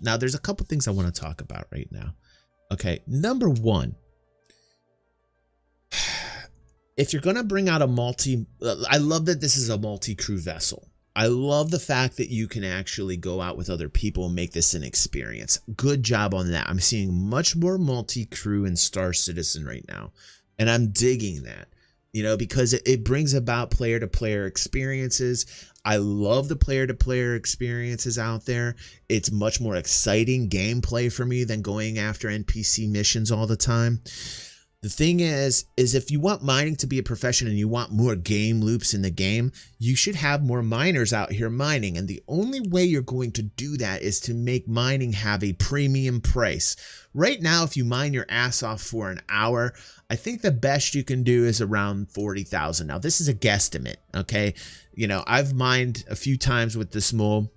Now, there's a couple things I want to talk about right now. Okay, number one, if you're going to bring out I love that this is a multi-crew vessel. I love the fact that you can actually go out with other people and make this an experience. Good job on that. I'm seeing much more multi-crew in Star Citizen right now, and I'm digging that, because it brings about player-to-player experiences. I love the player-to-player experiences out there. It's much more exciting gameplay for me than going after NPC missions all the time. The thing is if you want mining to be a profession and you want more game loops in the game, you should have more miners out here mining. And the only way you're going to do that is to make mining have a premium price. Right now, if you mine your ass off for an hour, I think the best you can do is around 40,000. Now, this is a guesstimate, okay? I've mined a few times with the small,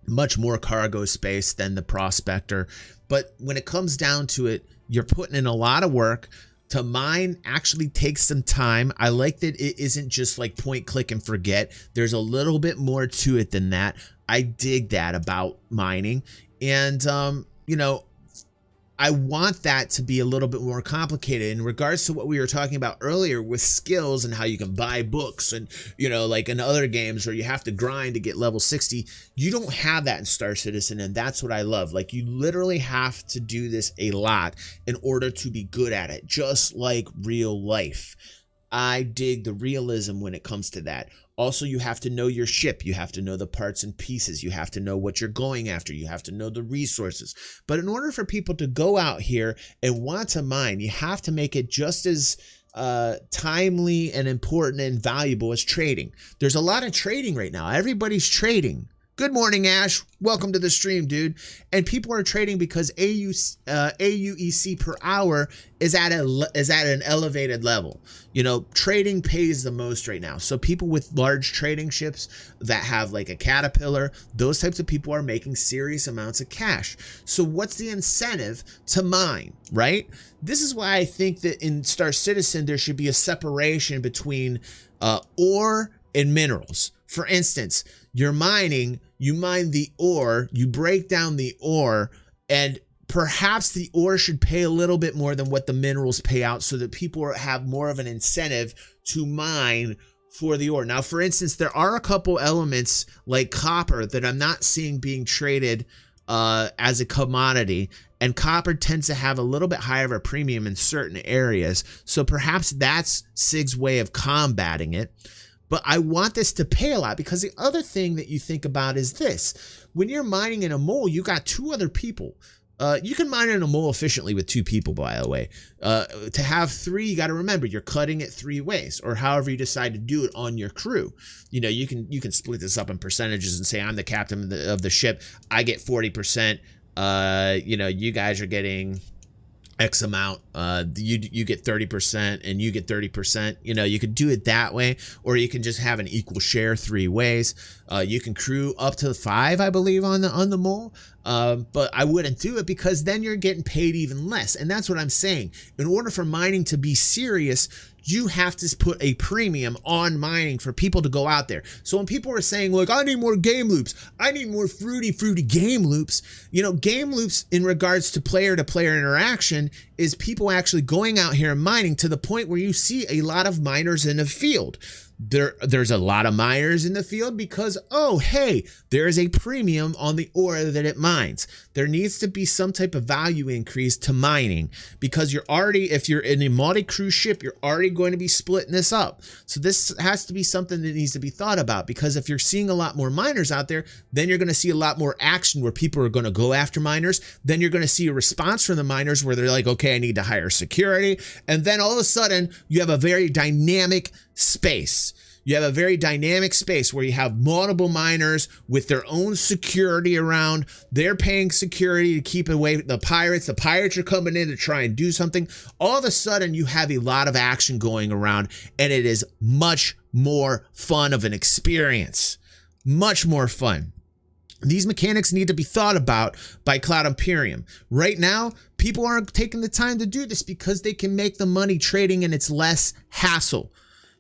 much more cargo space than the prospector. But when it comes down to it, you're putting in a lot of work. To mine actually takes some time. I like that it isn't just like point, click, and forget. There's a little bit more to it than that. I dig that about mining. And, I want that to be a little bit more complicated in regards to what we were talking about earlier with skills and how you can buy books and, like in other games where you have to grind to get level 60. You don't have that in Star Citizen, and that's what I love. Like, you literally have to do this a lot in order to be good at it, just like real life. I dig the realism when it comes to that. Also, you have to know your ship. You have to know the parts and pieces. You have to know what you're going after. You have to know the resources. But in order for people to go out here and want to mine, you have to make it just as timely and important and valuable as trading. There's a lot of trading right now. Everybody's trading. Good morning, Ash. Welcome to the stream, dude. And people are trading because AUEC per hour is at an elevated level. Trading pays the most right now. So people with large trading ships that have like a Caterpillar, those types of people are making serious amounts of cash. So what's the incentive to mine, right? This is why I think that in Star Citizen, there should be a separation between ore and minerals. For instance, you're mining, you mine the ore, you break down the ore, and perhaps the ore should pay a little bit more than what the minerals pay out so that people have more of an incentive to mine for the ore. Now, for instance, there are a couple elements like copper that I'm not seeing being traded as a commodity, and copper tends to have a little bit higher of a premium in certain areas. So perhaps that's CIG's way of combating it. But I want this to pay a lot, because the other thing that you think about is this. When you're mining in a mole, you got two other people. You can mine in a mole efficiently with two people, by the way. To have three, you got to remember, you're cutting it three ways, or however you decide to do it on your crew. You can split this up in percentages and say, I'm the captain of the ship. I get 40%. You guys are getting X amount, you get 30% and you get 30%. You could do it that way, or you can just have an equal share three ways. You can crew up to 5, I believe, on the mole. But I wouldn't do it, because then you're getting paid even less. And that's what I'm saying. In order for mining to be serious, you have to put a premium on mining for people to go out there. So when people are saying, like, I need more game loops, I need more fruity game loops, game loops in regards to player interaction is people actually going out here and mining to the point where you see a lot of miners in the field. There's a lot of miners in the field because, oh, hey, there is a premium on the ore that it mines. There needs to be some type of value increase to mining, because if you're in a multi-crew ship, you're already going to be splitting this up. So this has to be something that needs to be thought about, because if you're seeing a lot more miners out there, then you're going to see a lot more action where people are going to go after miners. Then you're going to see a response from the miners where they're like, okay, I need to hire security. And then all of a sudden you have a very dynamic space. You have a very dynamic space where you have multiple miners with their own security around. They're paying security to keep away the pirates. The pirates are coming in to try and do something. All of a sudden, you have a lot of action going around, and it is much more fun of an experience. Much more fun. These mechanics need to be thought about by Cloud Imperium. Right now, people aren't taking the time to do this because they can make the money trading, and it's less hassle.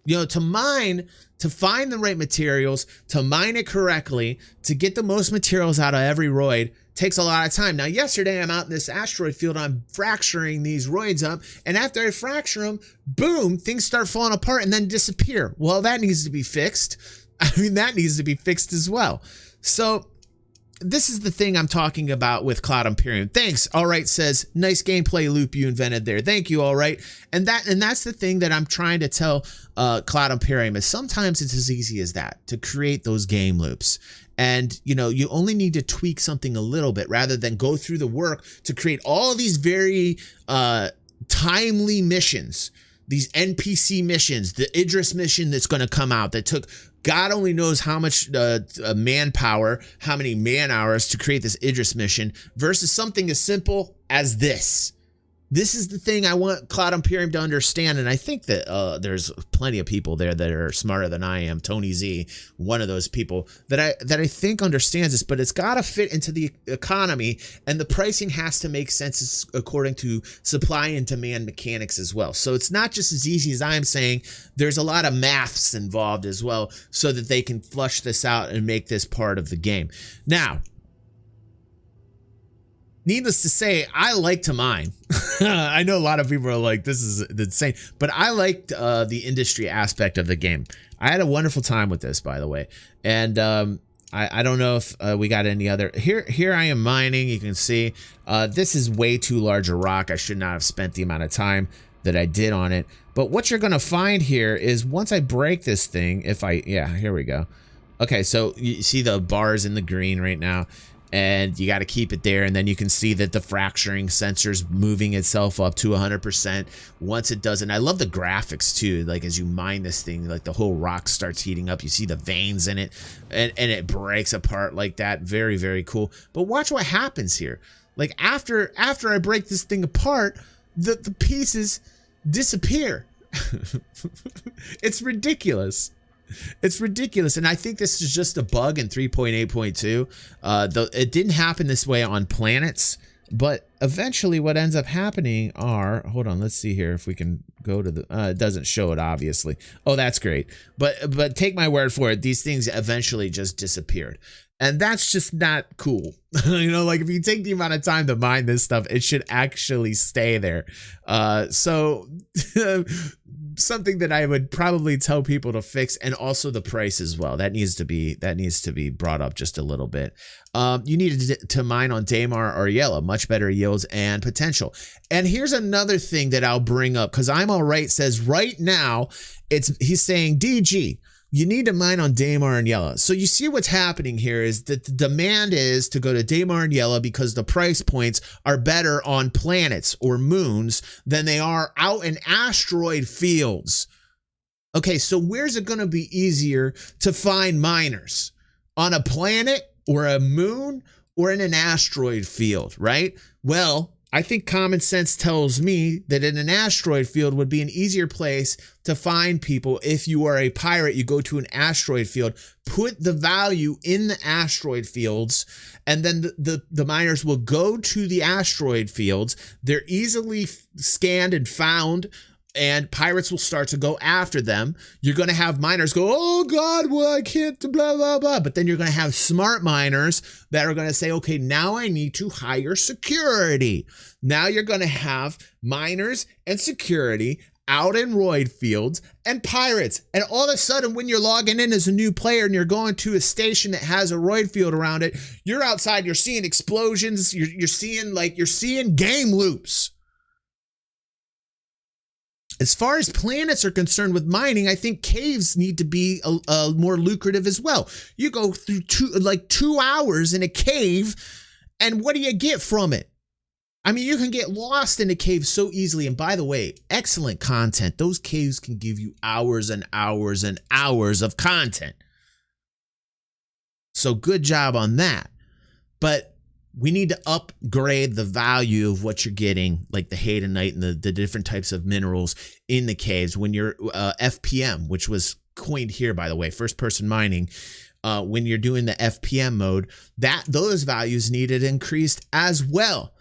To mine, to find the right materials, to mine it correctly, to get the most materials out of every roid takes a lot of time. Now, yesterday I'm out in this asteroid field, I'm fracturing these roids up, and after I fracture them, boom, things start falling apart and then disappear. Well, that needs to be fixed. I mean, that needs to be fixed as well. So this is the thing I'm talking about with Cloud Imperium. Thanks. All Right says, nice gameplay loop you invented there. Thank you, All Right. And that's the thing that I'm trying to tell Cloud Imperium is sometimes it's as easy as that, to create those game loops. And, you know, you only need to tweak something a little bit rather than go through the work to create all of these very timely missions, these NPC missions, the Idris mission that's going to come out that took God only knows how much manpower, how many man hours to create this Idris mission versus something as simple as this. This is the thing I want Cloud Imperium to understand, and I think that there's plenty of people there that are smarter than I am. Tony Z, one of those people that I think understands this, but it's got to fit into the economy, and the pricing has to make sense according to supply and demand mechanics as well. So it's not just as easy as I'm saying. There's a lot of maths involved as well, so that they can flush this out and make this part of the game. Now, needless to say, I like to mine. I know a lot of people are like, this is insane, but I liked the industry aspect of the game. I had a wonderful time with this, by the way. And I don't know if we got any other. Here I am mining. You can see this is way too large a rock. I should not have spent the amount of time that I did on it. But what you're going to find here is once I break this thing, yeah, here we go. Okay, so you see the bars in the green right now. And you got to keep it there, and then you can see that the fracturing sensor's moving itself up to 100% once it does. And I love the graphics too, like as you mine this thing, like the whole rock starts heating up, you see the veins in it, and it breaks apart like that. Very, very cool. But watch what happens here. Like after I break this thing apart, the pieces disappear. It's ridiculous. It's ridiculous, and I think this is just a bug in 3.8.2. It didn't happen this way on planets, but eventually what ends up happening are, hold on, let's see here if we can go to the, it doesn't show it obviously. Oh, that's great. But take my word for it, these things eventually just disappeared. And that's just not cool. You know, like if you take the amount of time to mine this stuff, it should actually stay there. So something that I would probably tell people to fix, and also the price as well. That needs to be brought up just a little bit. You need to mine on Daymar or Yella, much better yields and potential. And here's another thing that I'll bring up, because I'm All Right says right now, he's saying DG, you need to mine on Daymar and Yella. So you see what's happening here is that the demand is to go to Daymar and Yella because the price points are better on planets or moons than they are out in asteroid fields. Okay, so where's it going to be easier to find miners? On a planet or a moon or in an asteroid field, right? Well, I think common sense tells me that in an asteroid field would be an easier place to find people. If you are a pirate, you go to an asteroid field, put the value in the asteroid fields, and then the miners will go to the asteroid fields. They're easily scanned and found, and pirates will start to go after them. You're going to have miners go, oh God, well, I can't, blah, blah, blah. But then you're going to have smart miners that are going to say, okay, now I need to hire security. Now you're going to have miners and security out in roid fields and pirates. And all of a sudden, when you're logging in as a new player and you're going to a station that has a roid field around it, you're outside, you're seeing explosions, you're seeing game loops. As far as planets are concerned with mining, I think caves need to be more lucrative as well. You go through 2 hours in a cave, and what do you get from it? I mean, you can get lost in a cave so easily. And by the way, excellent content. Those caves can give you hours and hours and hours of content. So good job on that. But we need to upgrade the value of what you're getting, like the Hadanite and the different types of minerals in the caves. When you're FPM, which was coined here, by the way, first person mining, when you're doing the FPM mode, those values needed increased as well.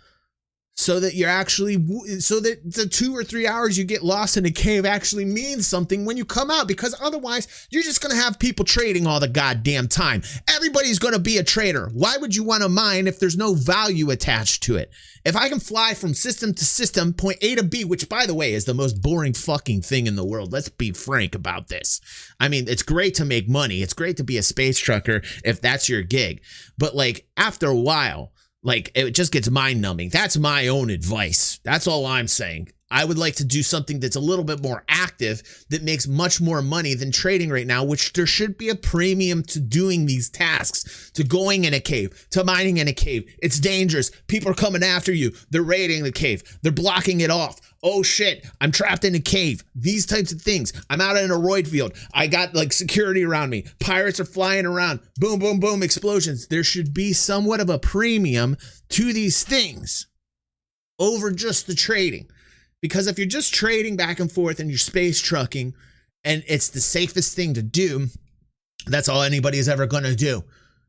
so that you're actually, so that the 2 or 3 hours you get lost in a cave actually means something when you come out, because otherwise you're just going to have people trading all the goddamn time. Everybody's going to be a trader. Why would you want to mine if there's no value attached to it? If I can fly from system to system, point A to B, which by the way is the most boring fucking thing in the world. Let's be frank about this. I mean, it's great to make money. It's great to be a space trucker if that's your gig. But like after a while, like it just gets mind numbing. That's my own advice. That's all I'm saying. I would like to do something that's a little bit more active, that makes much more money than trading right now, which there should be a premium to doing these tasks, to going in a cave, to mining in a cave. It's dangerous. People are coming after you. They're raiding the cave. They're blocking it off. Oh shit, I'm trapped in a cave. These types of things. I'm out in a roid field. I got like security around me. Pirates are flying around. Boom, boom, boom, explosions. There should be somewhat of a premium to these things over just the trading. Because if you're just trading back and forth and you're space trucking and it's the safest thing to do, that's all anybody is ever going to do.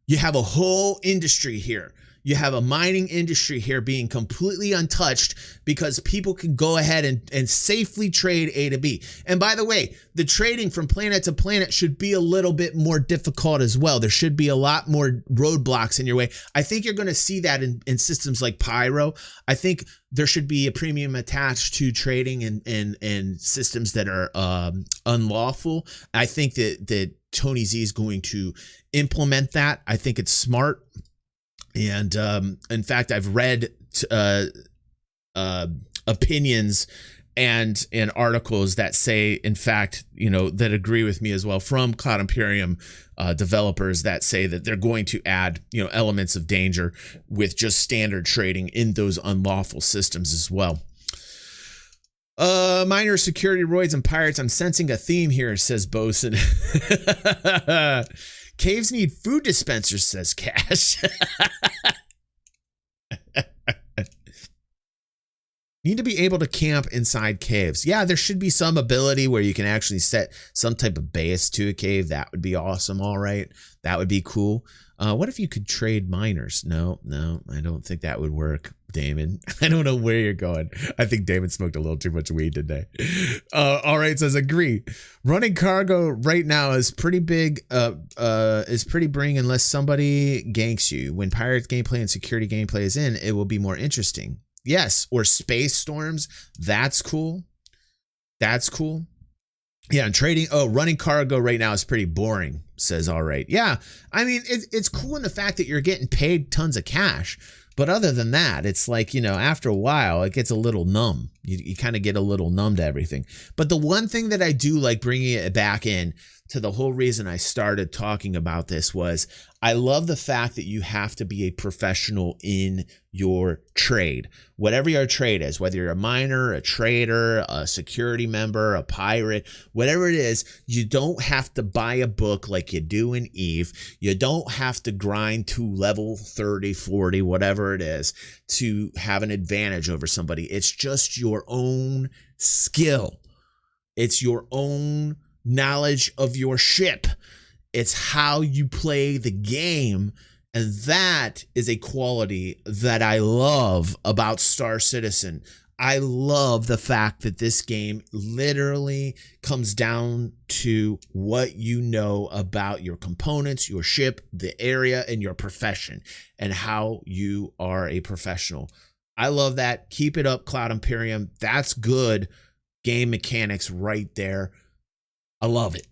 You have a whole industry here. You have a mining industry here being completely untouched because people can go ahead and safely trade A to B. And by the way, the trading from planet to planet should be a little bit more difficult as well. There should be a lot more roadblocks in your way. I think you're going to see that in systems like Pyro. I think there should be a premium attached to trading in systems that are unlawful. I think that Tony Z is going to implement that. I think it's smart. And in fact, I've read opinions and articles that say, in fact, that agree with me as well from Cloud Imperium developers that say that they're going to add, elements of danger with just standard trading in those unlawful systems as well. Minor security roids and pirates. I'm sensing a theme here, says Bosun. Caves need food dispensers, says Cash. Need to be able to camp inside caves. Yeah, there should be some ability where you can actually set some type of base to a cave. That would be awesome. All right. That would be cool. What if you could trade miners? No, I don't think that would work, Damon. I don't know where you're going. I think Damon smoked a little too much weed today. All right, says agree. Running cargo right now is pretty big, is pretty bring unless somebody ganks you. When pirate gameplay and security gameplay is in, it will be more interesting. Yes, or space storms. That's cool. That's cool. Yeah, and trading. Oh, running cargo right now is pretty boring, says all right. Yeah, I mean, it's cool in the fact that you're getting paid tons of cash. But other than that, it's like, after a while, it gets a little numb. You kind of get a little numb to everything. But the one thing that I do like bringing it back in to the whole reason I started talking about this was I love the fact that you have to be a professional in your trade. Whatever your trade is, whether you're a miner, a trader, a security member, a pirate, whatever it is, you don't have to buy a book like you do in Eve. You don't have to grind to level 30, 40, whatever it is to have an advantage over somebody. It's just your own skill. It's your own knowledge of your ship. It's how you play the game. And that is a quality that I love about Star Citizen. I love the fact that this game literally comes down to what you know about your components, your ship, the area, and your profession, and how you are a professional. I love that. Keep it up, Cloud Imperium. That's good game mechanics right there. I love it.